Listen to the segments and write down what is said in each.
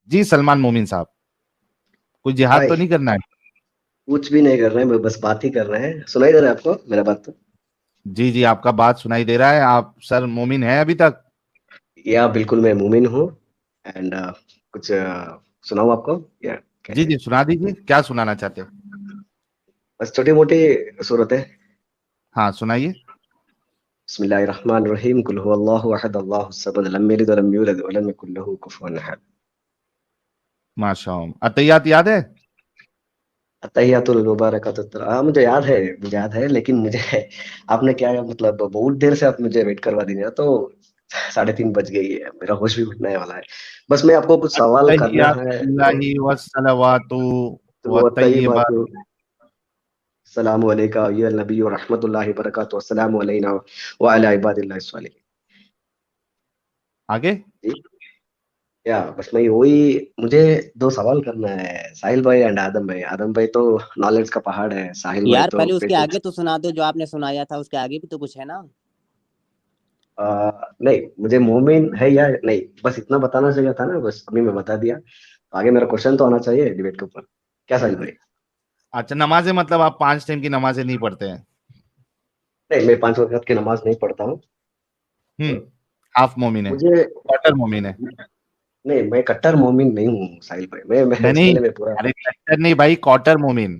جی سلمان مومن صاحب, کوئی جہاد تو نہیں کرنا ہے؟ کچھ بھی نہیں کر رہے ہیں, بس بات ہی کر رہے ہیں. سنائی دے رہا ہے آپ کو میرا بات؟ تو جی جی آپ کا بات سنائی دے رہا ہے. آپ سر مومن ہیں ابھی تک؟ یا بالکل میں مومن ہوں. اینڈ کچھ سناؤں آپ کو یا جی جی سنا دیجیے, کیا سنانا چاہتے ہیں؟ بس چھوٹی موٹی صورتیں. ہاں سنائیے. بسم اللہ الرحمن الرحیم. قل هو اللہ احد اللہ الصمد لم یلد ولم یولد ولم یکن له کفوا احد. ماشاء اللہ. عطیات یاد ہے؟ التحیات المبارکات مجھے یاد ہے لیکن مجھے آپ نے کیا مطلب بہت دیر سے آپ مجھے ویٹ کروا دیا, تو 3:30 بج گئی ہے, میرا ہوش بھی اٹھنے والا ہے. بس میں آپ کو کچھ سوال کرنا التحیات ہے. اللہ والصلوات والطیبات. والطیبات. السلام علیکم ایھا النبی ورحمۃ اللہ وبرکاتہ. السلام علینا وعلی عباد اللہ الصالحین. آگے جی یا بس میں وہی, مجھے 2 سوال کرنا ہے ساحل بھائی اینڈ آدم بھائی. آدم بھائی تو نالج کا پہاڑ ہے, ساحل بھائی یار تو پہلے اس کے پیشنس. آگے تو سنا دو جو آپ نے سنایا تھا, اس کے آگے بھی تو کچھ ہے نا. نہیں مجھے مومن ہے یا نہیں بس اتنا بتانا چاہیے تھا نا, بس ابھی میں بتا دیا. آگے میرا کوشچن تو آنا چاہیے ڈیبیٹ کے اوپر. کیا ساحل بھائی؟ اچھا نمازیں, مطلب آپ 5 ٹائم کی نمازیں نہیں پڑھتے ہیں؟ نہیں میں 5 وقت کی نماز نہیں پڑھتا ہوں. ہاف مومن ہے, مجھے کوارٹر مومن ہے؟ نہیں, میں کٹر مومن نہیں ہوں ساحل بھائی. میں اس کے نہیں, لیے میں پورا ارے کٹر نہیں بھائی, کوارٹر مومن.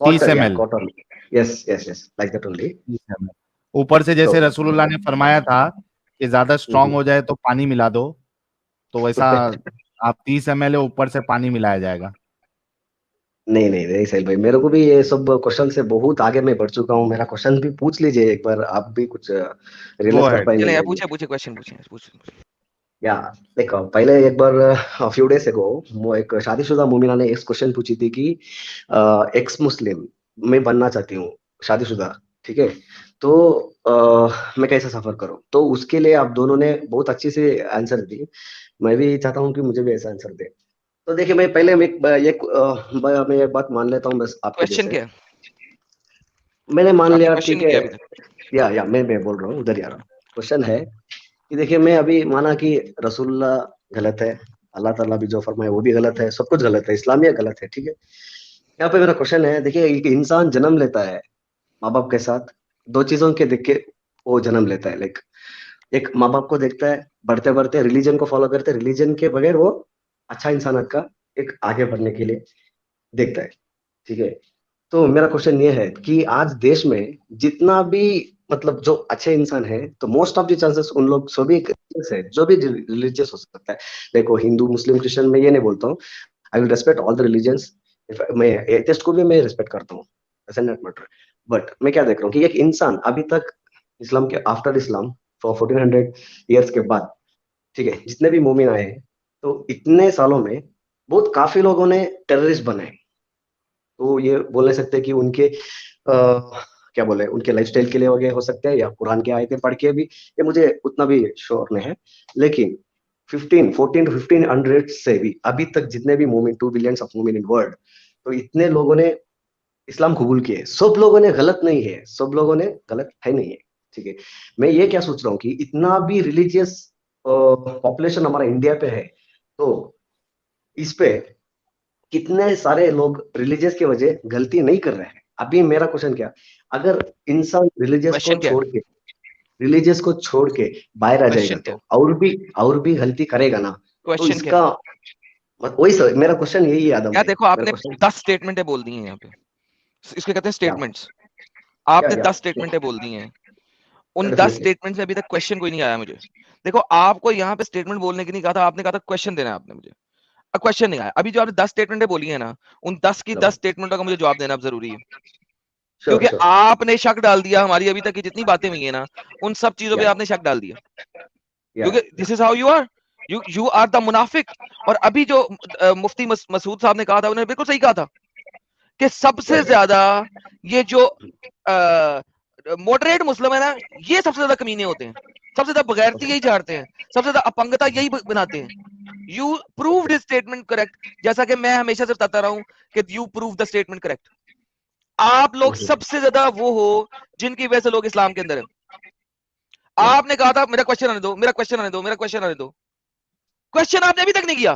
30 کوارٹر یا ml. Quarter. Yes yes yes like that only. اوپر سے تو جیسے رسول اللہ نے فرمایا تھا کہ زیادہ اسٹرانگ ہو جائے تو پانی ملا دو, تو ویسا آپ 30 ml اوپر سے پانی ملایا جائے گا. نہیں ساحل بھائی, میرے کو بھی یہ سب کوشچن سے بہت آگے میں بڑھ چکا ہوں. میرا کوشچن بھی پوچھ لیجئے ایک بار, آپ بھی کچھ ریئلائز کر پائیں گے. پوچھے کوشچن پوچھیں. یا دیکھو, پہلے ایک بار فیو ڈیز اگو ایک شادی شدہ مومنہ نے ایک کوشچن پوچھی تھی کہ ایکس مسلم میں بننا چاہتی ہوں, شادی شدہ, ٹھیک ہے, تو میں کیسے سفر کروں. تو اس کے لیے آپ دونوں نے بہت اچھی سے آنسر دی. میں بھی چاہتا ہوں کہ مجھے بھی ایسا آنسر دے. تو دیکھیے میں پہلے میں ایک بات مان لیتا ہوں بس آپ کے کوشچن جیسے. کیا میں نے مان آپ نے لیا, کوشچن ٹھیک نہیں کیا ہے. ابھی تک. یا میں بول رہا ہوں, ادھر آ رہا ہوں. کوشچن ہے کہ دیکھیے میں ابھی مانا کہ رسول اللہ غلط ہے, اللہ تعالیٰ بھی جو فرمائے وہ بھی غلط ہے, سب کچھ غلط ہے, اسلامیہ غلط ہے, ٹھیک ہے. یہاں پہ میرا کوشچن ہے, دیکھیے ایک انسان جنم لیتا ہے ماں باپ کے ساتھ, 2 چیزوں کے دیکھ کے وہ جنم لیتا ہے. لائک ایک ماں باپ کو دیکھتا ہے, بڑھتے بڑھتے ریلیجن کو فالو کرتے, ریلیجن کے بغیر وہ اچھا انسانت کا ایک آگے بڑھنے کے لیے دیکھتا ہے, ٹھیک ہے. تو میرا کوشچن یہ ہے کہ آج دیش میں جتنا بھی مطلب جو اچھے انسان ہیں, تو موسٹ آف دی چانسز ان لوگ سبھی جو بھی ریلیجیس ہو سکتا ہے. دیکھو ہندو مسلم کرسچن میں یہ نہیں بولتا ہوں, آئی will respect all the religions. میں ایتھسٹ کو بھی میں ریسپیکٹ کرتا ہوں, بٹ میں کیا دیکھ رہا ہوں کہ ایک انسان ابھی تک اسلام کے آفٹر اسلام 1400 ایئرس کے بعد, ٹھیک ہے, جتنے بھی مومن آئے ہیں, تو اتنے سالوں میں بہت کافی لوگوں نے ٹیررسٹ بنے. تو یہ بول نہیں سکتے کہ ان کے کیا بولے, ان کے لائف سٹائل کے لیے وغیرہ ہو سکتے ہیں, یا قرآن کی آیتیں پڑھ کے بھی, یہ مجھے اتنا بھی شور نہیں ہے. لیکن 14 to 1500 سے بھی ابھی تک جتنے بھی مومن, 2 billions آف مومن ان ورلڈ, تو اتنے لوگوں نے اسلام قبول کیے. سب لوگوں نے غلط نہیں ہے, سب لوگوں نے غلط ہے نہیں ہے, ٹھیک ہے. میں یہ کیا سوچ رہا ہوں کہ اتنا بھی ریلیجیس پاپولیشن ہمارا انڈیا پہ ہے, تو اس پہ کتنے سارے لوگ ریلیجیس کی وجہ غلطی نہیں کر رہے ہیں. ابھی میرا کوشچن کیا, اگر انسان ریلیجیس کو چھوڑ کے باہر آ جائے گا تو اور بھی غلطی کرے گا نا. تو اس کا وہی سر میرا کوشچن یہی ہے. آدم دیکھو آپ نے 10 اسٹیٹمنٹیں بول دی ہیں یہاں پہ, اس کو کہتے ہیں اسٹیٹمنٹس. آپ نے 10 اسٹیٹمنٹیں بول دی ہیں, ان 10 اسٹیٹمنٹ سے ابھی تک کوشچن کوئی نہیں آیا مجھے. دیکھو آپ کو یہاں پہ اسٹیٹمنٹ بولنے کی نہیں کہا تھا, آپ نے کہا تھا کوشچن دینا ہے آپ نے مجھے. کوشچن نہیں آیا. ابھی جو آپ نے 10 اسٹیٹمنٹیں بولی ہیں نا, ان 10 کی 10 اسٹیٹمنٹوں کا مجھے جواب دینا اب ضروری ہے, کیونکہ آپ نے شک ڈال دیا ہماری ابھی تک کی جتنی باتیں ہوئی ہیں نا, ان سب چیزوں پہ آپ نے شک ڈال دیا. کیونکہ this is how you are the منافق. اور ابھی جو مفتی مسعود صاحب نے کہا تھا, انہوں نے بالکل صحیح کہا تھا کہ سب سے زیادہ یہ جو ماڈریٹ مسلم ہے نا, یہ سب سے زیادہ کمینے ہوتے ہیں, سب سے زیادہ بغیرتی یہی جھاڑتے ہیں, سب سے زیادہ اپنگتا یہی بناتے ہیں. You proved his statement correct, جیسا کہ میں ہمیشہ سے بتاتا رہا ہوں کہ you prove the statement correct. آپ لوگ سب سے زیادہ وہ ہو جن کی وجہ سے لوگ اسلام کے اندر ہیں. آپ نے کہا تھا میرا کوشچن آنے دو, میرا کوشچن آنے دو, میرا کوشچن آنے دو. کوشچن آپ نے ابھی تک نہیں کیا.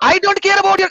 I don't care about your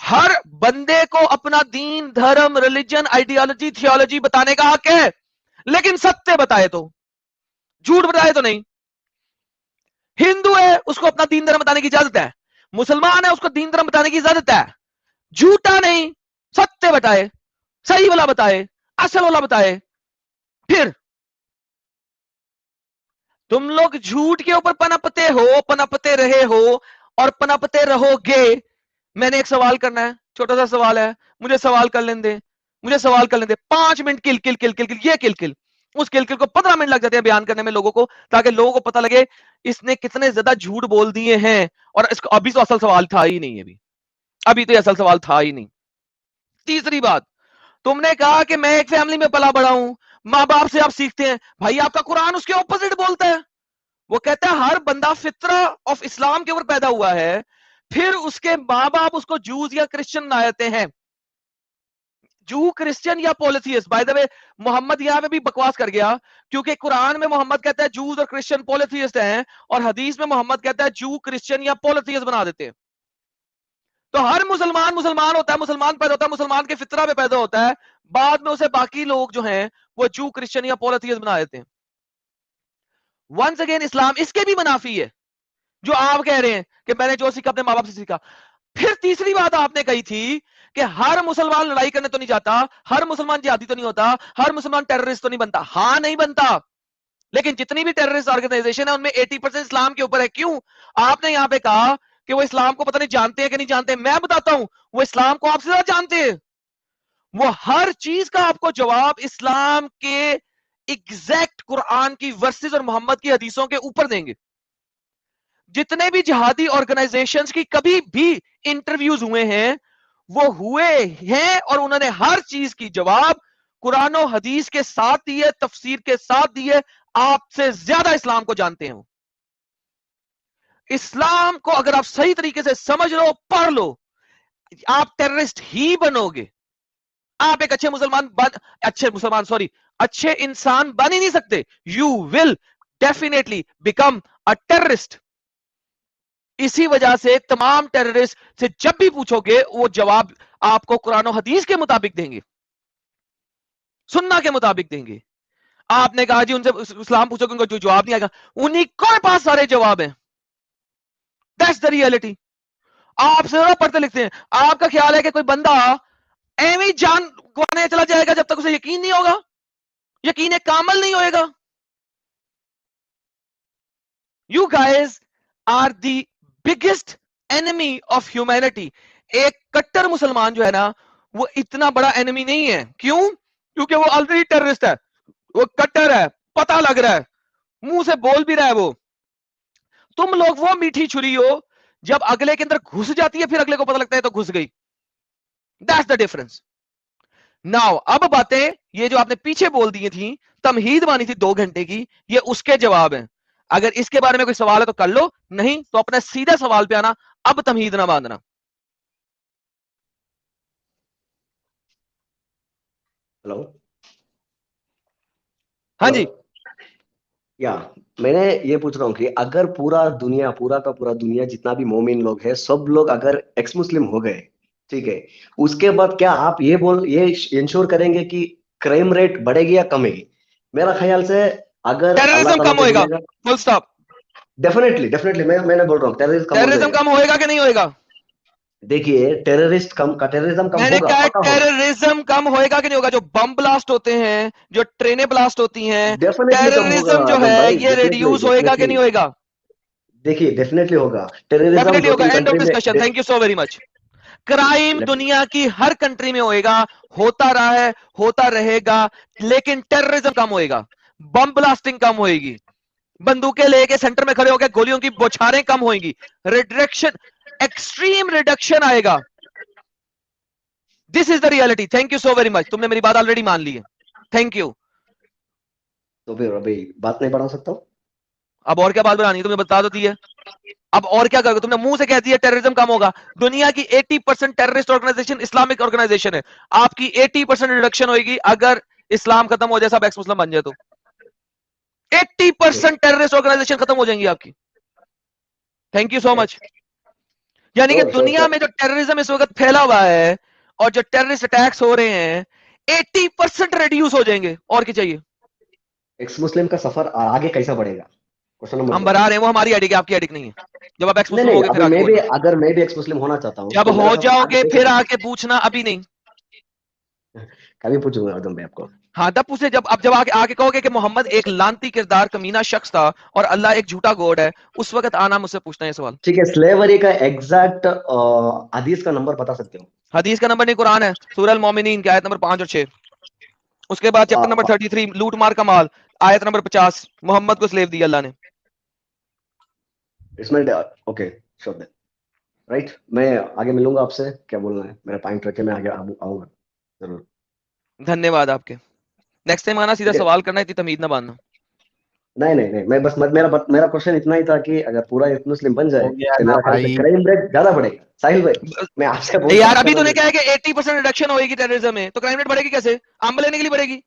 ہر بندے کو اپنا دین، دھرم، ریلیجن، آئیڈیالوجی، تھیولوجی بتانے کا حق ہے، لیکن ستیہ بتائے تو، جھوٹ بتائے تو نہیں. ہندو ہے اس کو اپنا دین دھرم بتانے کی اجازت ہے، مسلمان ہے اس کو دین دھرم بتانے کی اجازت ہے، جھوٹا نہیں، ستیہ بتائے، صحیح والا بتائے، اصل والا بتائے. پھر تم لوگ جھوٹ کے اوپر پنپتے ہو، پنپتے رہے ہو اور پنپتے رہو گے. میں نے ایک سوال کرنا ہے، چھوٹا سا سوال ہے، مجھے سوال کر لیں دے، مجھے سوال کر لیں دے، 5 منٹ کل کل کل کل کل، یہ کل کل، اس کل کل کو 15 منٹ لگ جاتے ہیں بیان کرنے میں لوگوں کو، تاکہ لوگوں کو پتہ لگے اس نے کتنے زیادہ جھوٹ بول دیے ہیں. اور اس کو ابھی تو اصل سوال تھا ہی نہیں، ابھی تو اصل سوال تھا ہی نہیں. تیسری بات، تم نے کہا کہ میں ایک فیملی میں پلا بڑا ہوں، ماں باپ سے آپ سیکھتے ہیں. بھائی آپ کا قرآن اس کے اپوزٹ بولتا ہے، وہ کہتا ہے ہر بندہ فطرہ آف اسلام کے اوپر پیدا ہوا ہے، پھر اس کے ماں باپ اس کو جوز یا کرسچن بناتے ہیں. جو کرسچن یا پولیتھیسٹ، بائی دا وے محمد یہاں پہ بھی بکواس کر گیا، کیونکہ قرآن میں محمد کہتا ہے جوز اور کرسچن پولیتھیسٹ ہیں، اور حدیث میں محمد کہتا ہے جو کرسچن یا پولیتھیسٹ بنا دیتے ہیں. تو ہر مسلمان مسلمان ہوتا ہے، مسلمان پیدا ہوتا ہے، مسلمان کے فطرہ میں پیدا ہوتا ہے، بعد میں اسے باقی لوگ جو ہیں وہ جو کرسچن یا پولیتھیسٹ بنا دیتے ہیں. ونس اگین اسلام اس کے بھی منافی ہے جو آپ کہہ رہے ہیں کہ میں نے جو سیکھا اپنے ماں باپ سے سیکھا. پھر تیسری بات آپ نے کہی تھی کہ ہر مسلمان لڑائی کرنے تو نہیں جاتا، ہر مسلمان جہادی تو نہیں ہوتا، ہر مسلمان ٹیررسٹ تو نہیں بنتا. ہاں نہیں بنتا، لیکن جتنی بھی ٹیررسٹ آرگنائزیشن ہے ان میں 80% اسلام کے اوپر ہے. کیوں؟ آپ نے یہاں پہ کہا کہ وہ اسلام کو پتہ نہیں جانتے ہیں کہ نہیں جانتے. میں بتاتا ہوں وہ اسلام کو آپ سے زیادہ جانتے ہیں. وہ ہر چیز کا آپ کو جواب اسلام کے ایگزیکٹ قرآن کی ورسز اور محمد کی حدیثوں کے اوپر دیں گے. جتنے بھی جہادی آرگنائزیشنز کی کبھی بھی انٹرویوز ہوئے ہیں وہ ہوئے ہیں اور انہوں نے ہر چیز کی جواب قرآن و حدیث کے ساتھ دیے، تفسیر کے ساتھ دیے. آپ سے زیادہ اسلام کو جانتے ہیں. اسلام کو اگر آپ صحیح طریقے سے سمجھ لو، پڑھ لو، آپ ٹیررسٹ ہی بنو گے. آپ ایک اچھے انسان بن ہی نہیں سکتے. You will definitely become a terrorist. اسی وجہ سے تمام ٹیررسٹ سے جب بھی پوچھو گے وہ جواب آپ کو قرآن و حدیث کے مطابق دیں گے، سننا کے مطابق دیں گے. آپ نے کہا جی ان سے اسلام پوچھو گے ان کو جو جواب نہیں آئے گا، انہیں کے پاس سارے جواب ہیں. That's the reality. آپ سے زیادہ پڑھتے لکھتے ہیں. آپ کا خیال ہے کہ کوئی بندہ ایویں جان گوانے چلا جائے گا جب تک اسے یقین نہیں ہوگا، یقین کامل نہیں ہوئے گا. You guys are the biggest enemy of humanity. ایک کٹر مسلمان جو ہے نا وہ اتنا بڑا انیمی نہیں ہے. کیوں؟ کیونکہ وہ آلریڈی ٹیررسٹ ہے، وہ کٹر ہے، پتہ لگ رہا ہے، منہ سے بول بھی رہا ہے. وہ تم لوگ وہ میٹھی چھری ہو جب اگلے کے اندر گھس جاتی ہے پھر اگلے کو پتہ لگتا ہے تو گھس گئی. That's the difference. Now اب باتیں یہ جو آپ نے پیچھے بول دی تھیں، تمہید مانی تھی 2 گھنٹے کی، یہ اس کے جواب ہیں. اگر اس کے بارے میں کوئی سوال ہے تو کر لو، نہیں تو اپنا سیدھا سوال پہ آنا. اب تمہید نہ باندھنا. ہلو ہاں جی، یا میں نے یہ پوچھ رہا ہوں کہ اگر پورا کا پورا دنیا جتنا بھی مومن لوگ ہیں سب لوگ اگر ایکس مسلم ہو گئے، ٹھیک ہے، اس کے بعد کیا آپ یہ انشور کریں گے کہ کرائم ریٹ بڑھے گی یا کمے گی؟ میرا خیال سے اگر ٹیررزم کم ہوئے گا، فل سٹاپ. ڈیفینیٹلی میں بول رہا ہوں ٹیررزم کم ہوئے گا کہ نہیں ہوئے گا؟ دیکھیے ٹیررزم کم میں نے ہوگا، کہا پکا ہوگا. ٹیررزم کم ہوئے گا کہ نہیں ہوگا؟ جو بم بلاسٹ ہوتے ہیں، جو ٹرینیں بلاسٹ ہوتی ہیں، ڈیفینیٹلی کم ہوگا ٹیررزم جو آدم ہے بھائی، یہ ریڈیوس ہوئے گا کہ نہیں ہوئے گا؟ دیکھیے ڈیفینیٹلی ہوگا. ٹیررزم ڈیفینیٹلی ہوگا. End of discussion. میں thank you so very much. Crime دنیا کی ہر کنٹری میں ہوئے گا، ہوتا رہا ہے، ہوتا رہے گا، لیکن ٹیررزم کم ہوئے گا، بم بلاسٹنگ کم ہوئے گی، بندوقیں لے کے سینٹر میں کھڑے ہو کے گولیوں کی بوچھاریں کم ہوئیں گی، ریڈکشن، ایکسٹریم ریڈکشن آئے گا. This is the reality. Thank you so very much. تم نے میری بات آلریڈی مان لی ہے. Thank you. تو پھر ابھی بات نہیں بڑھا سکتا ہوں. اب اور کیا بات بنانی ہے؟ تمہیں بتا دیتی ہے. اب اور کیا کرو گے؟ تم نے منہ سے کہہ دیا ٹیررزم کم ہوگا. دنیا کی 80% ٹیررسٹ آرگنائزیشن اسلامک آرگنائزیشن ہے. آپ کی 80% ریڈکشن ہوئے گی اگر اسلام ختم ہو جائے، سب ایکس مسلم بن جائے تو 80% ٹیررسٹ آرگنائزیشن ختم ہو جائیں گی آپ کی. تھینک یو سو مچ. یعنی کہ Sure, sure, دنیا sure. میں جو ٹیررزم اس وقت پھیلا ہوا ہے اور جو ٹیررسٹ اٹیکس ہو رہے ہیں 80% ریڈیوس ہو جائیں گے. اور کیا چاہیے؟ ایکس مسلم کا سفر آگے کیسا بڑھے گا؟ کوشچن نمبر ہم 2. بنا رہے ہیں، وہ ہماری آئیڈی آپ کی آئیڈی نہیں ہے. جب آپ ایکس نہیں مسلم نہیں، ہو گے پھر ابھی آ کے میں بھی بولنا. اگر میں بھی ایکس مسلم ہونا چاہتا ہوں جب تو ہو میرا سفر جاؤ آگے گے کیسے پھر بڑھے آ کے پوچھنا، ابھی نہیں. گا؟ کبھی پوچھوں گا آدم بھائی آپ کو. ہاں تب پوچھے جب آ کے کہو گے کہ محمد ایک لانتی کردار کمینہ شخص تھا اور اللہ ایک جھوٹا گوڈ ہے، اس وقت آنا مجھ سے پوچھنا ہے سوال. ٹھیک ہے، سلیوری کا ایگزیکٹ حدیث کا نمبر بتا سکتے ہو؟ حدیث کا نمبر نہیں، قرآن ہے، سورہ المومنین کی آیت نمبر 5 اور 6. اس کے بعد چیپٹر نمبر 33 لوٹ مار کا مال، آیت نمبر 50 محمد کو سلیو دیا اللہ نے. اس میں اوکے شور دین رائٹ. میں آگے ملوں گا آپ سے، کیا بولنا ہے میرا پوائنٹ رکھ کے میں آگے آؤں گا ضرور. دھنیہ واد آپ کے. نیکسٹ ٹائم آنا سیدھا ٹھیک ہے. سوال کرنا، اتنی تمید نہ باندھنا. نہیں میں بس میرا کوشچن اتنا ہی تھا کہ اگر پورا ایک مسلم بن جائے ہو گیا تو نا میرا خیال سے بھائی. کرائم ریٹ زیادہ بڑھے گا. ساحل بھائی میں آپ سے بہت یار بات ابھی کر تو رہا نے ہوں. کہا ہے کہ 80% ریڈکشن ہوئے گی ٹیررزم میں، تو کرائم ریٹ بڑھے گی کیسے؟ آمبل لینے کے لیے بڑھے گی.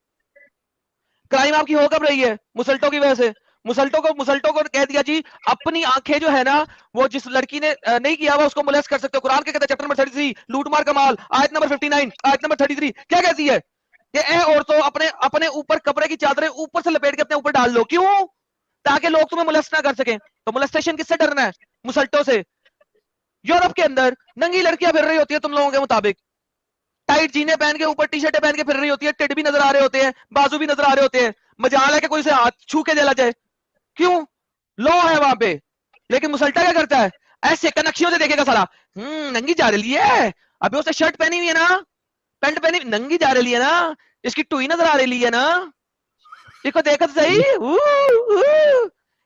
کرائم آپ کی ہو کب رہی ہے؟ مسلٹوں کی وجہ سے. مسلٹوں کو کہہ دیا جی اپنی آنکھیں جو ہے نا، وہ جس لڑکی نے نہیں کیا ہوا اس کو ملیس کر سکتے ہو. قرآن کے کہتے ہیں چیپٹر نمبر 33 لوٹ مار کا مال، آیت نمبر 59 آیت نمبر 33 کیا کہتی ہے کہ اے عورتوں اپنے اوپر کپڑے کی چادریں اوپر سے لپیٹ کے اپنے اوپر ڈال لو. کیوں؟ تاکہ لوگ تمہیں ملیس نہ کر سکیں. تو ملیسٹیشن کس سے ڈرنا ہے؟ مسلٹوں سے. یورپ کے اندر ننگی لڑکیاں پھر رہی ہوتی ہے تم لوگوں کے مطابق، ٹائٹ جینے پہن کے اوپر ٹی شرٹیں پہن کے پھر رہی ہوتی ہے، ٹڈ بھی نظر آ رہے ہوتے ہیں، بازو بھی نظر آ رہے ہوتے ہیں. مجال ہے کہ کوئی سے ہاتھ چھو کے جلا جائے؟ کیوں؟ لو ہے وہاں پہ. لیکن مسلٹا کیا کرتا ہے؟ ایسے کنکشیوں سے دیکھے گا سارا، ننگی جا رہی ہے، ابھی اسے شرٹ پہنی ہوئی ہے نا، پینٹ پہنی، ننگی جا رہی ہے نا، اس کی ٹوئی نظر آ رہی ہے نا، اس کو دیکھا تو صحیح.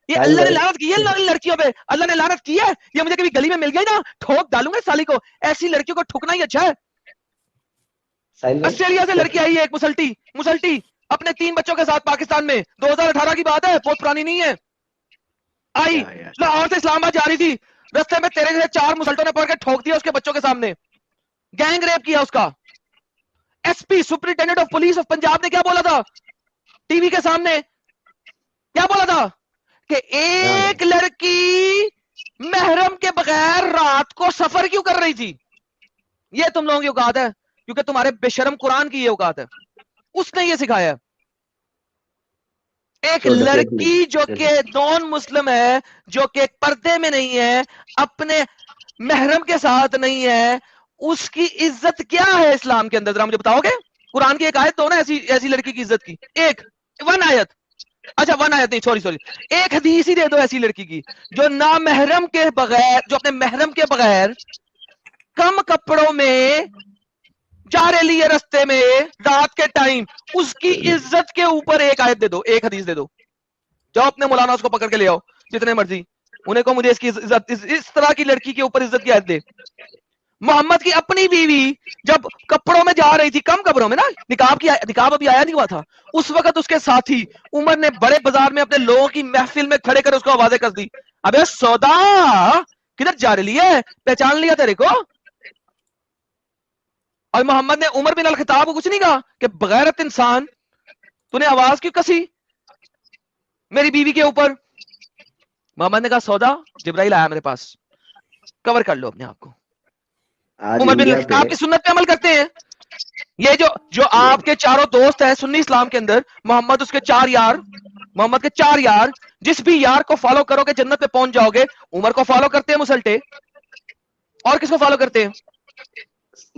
یہ ساحل اللہ نے بھائی لعنت کی ہے لڑکیوں پہ، اللہ نے لعنت کی ہے. یہ مجھے کبھی گلی میں مل گئی نا، ٹھوک ڈالوں گا اس سالی کو. ایسی لڑکیوں کو ٹھکنا ہی اچھا ہے. ساحل بھائی آسٹریلیا سے لڑکی آئی ہے ایک مسلٹی اپنے 3 بچوں کے ساتھ پاکستان میں، 2018 کی بات ہے، بہت پرانی نہیں ہے. آئی لاہور سے اسلام آباد جا رہی تھی، رستے میں تیرے جیسے 4 مسلٹوں نے پکڑ کے ٹھوک دیا اس کے بچوں کے سامنے، گینگ ریپ کیا اس کا. S P superintendent of police of Punjab نے کیا بولا تھا ٹی وی کے سامنے؟ کیا بولا تھا کہ ایک لڑکی محرم کے بغیر رات کو سفر کیوں کر رہی تھی؟ یہ تم لوگوں کی اوقات ہے، کیونکہ تمہارے بے شرم قرآن کی یہ اوقات ہے. اس نے یہ سکھایا ہے. ایک لڑکی جو کہ نان مسلم ہے، جو کہ پردے میں نہیں ہے، اپنے محرم کے ساتھ نہیں ہے، اس کی عزت کیا ہے اسلام کے اندر؟ ذرا مجھے بتاؤ گے؟ قرآن کی ایک آیت دو نا ایسی لڑکی کی عزت کی، ایک ون آیت. اچھا ون آیت نہیں، سوری ایک حدیث ہی دے دو ایسی لڑکی کی جو نہ محرم کے بغیر، جو اپنے محرم کے بغیر کم کپڑوں میں جا رہی ہے رستے میں رات کے ٹائم، اس کی عزت کے اوپر ایک آیت دے دو، ایک حدیث دے دو. جاؤ اپنے مولانا اس کو پکڑ کے لے آؤ جتنے مرضی، انہیں کو مجھے اس کی عزت، اس طرح کی لڑکی کے اوپر عزت کی آیت دے. محمد کی اپنی بیوی جب کپڑوں میں جا رہی تھی، کم کپڑوں میں نا، نقاب ابھی آیا نہیں ہوا تھا، اس وقت اس کے ساتھی عمر نے بڑے بازار میں اپنے لوگوں کی محفل میں کھڑے کر اس کو آوازیں کر دی، ابے سودا کدھر جا رہی ہے، پہچان لیا تیرے کو؟ اور محمد نے عمر بن الخطاب کو کچھ نہیں کہا کہ بغیرت انسان تو نے آواز کیوں کسی میری بیوی کے اوپر؟ محمد نے کہا سودا جبرائیل آیا میرے پاس، کور کر لو اپنے آپ کو. عمر بن الخطاب کی سنت پہ عمل کرتے ہیں. یہ جو آپ کے چاروں دوست ہیں سنی اسلام کے اندر، محمد اس کے 4 یار، محمد کے 4 یار، جس بھی یار کو فالو کرو گے جنت پہ پہنچ جاؤ گے. عمر کو فالو کرتے ہیں مسلٹے، اور کس کو فالو کرتے ہیں؟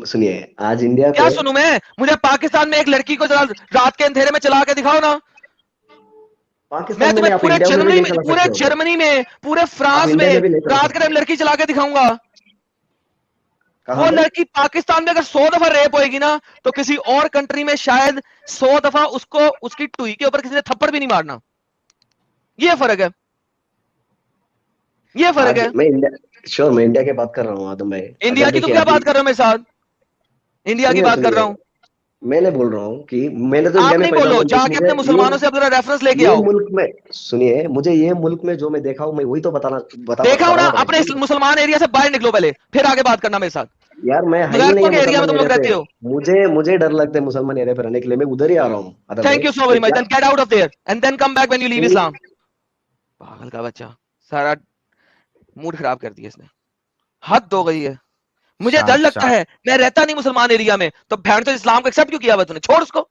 سنیے آج انڈیا کیا سنوں میں؟ مجھے پاکستان میں ایک لڑکی کو ذرا رات کے اندھیرے میں چلا کے دکھاؤ نا. میں تمہیں پورے جرمنی میں پورے فرانس میں رات کے ٹائم لڑکی چلا کے دکھاؤں گا. وہ لڑکی پاکستان میں اگر 100 دفعہ ریپ ہوئے گی نا، تو کسی اور کنٹری میں شاید 100 دفعہ اس کی ٹوئی کے اوپر کسی نے تھپڑ بھی نہیں مارنا. یہ فرق ہے، یہ فرق ہے. میں انڈیا کی بات کر رہا ہوں آدم بھائی. انڈیا کی تو کیا بات کر رہا ہوں میرے ساتھ؟ انڈیا کی بات کر رہا ہوں. میں نے بول رہا ہوں کہ میں نے تو آپ انڈیا میں نہیں پیدا بولو، ہوں، جا کے اپنے مسلمانوں سے اپنا ریفرنس لے کے یہ آؤ. ملک میں سنیے، مجھے یہ ملک میں جو میں دیکھا ہوں میں وہی تو بتانا دیکھا ہوں نا. پڑے اپنے مسلمان ایریا سے باہر نکلو پہلے، پھر آگے بات کرنا میرے ساتھ. یار. میں ہے ہی نہیں مسلمان ایریا پہ، مجھے ڈر لگتا ہے مسلمان ایریا پہ رہنے کے لیے. میں ادھر ہی آ رہا ہوں. Thank you so very much. Then get out of there and then come back when you leave Islam. پاگل کا بچہ، سارا موڈ خراب کر دیا اس نے. حد ہو گئی ہے. مجھے اچھا ڈر لگتا ہے, میں رہتا نہیں مسلمان ایریا میں, تو بہن تو اسلام کو ایکسپٹ کیوں کیا ہوا تو نے, چھوڑ اس کو.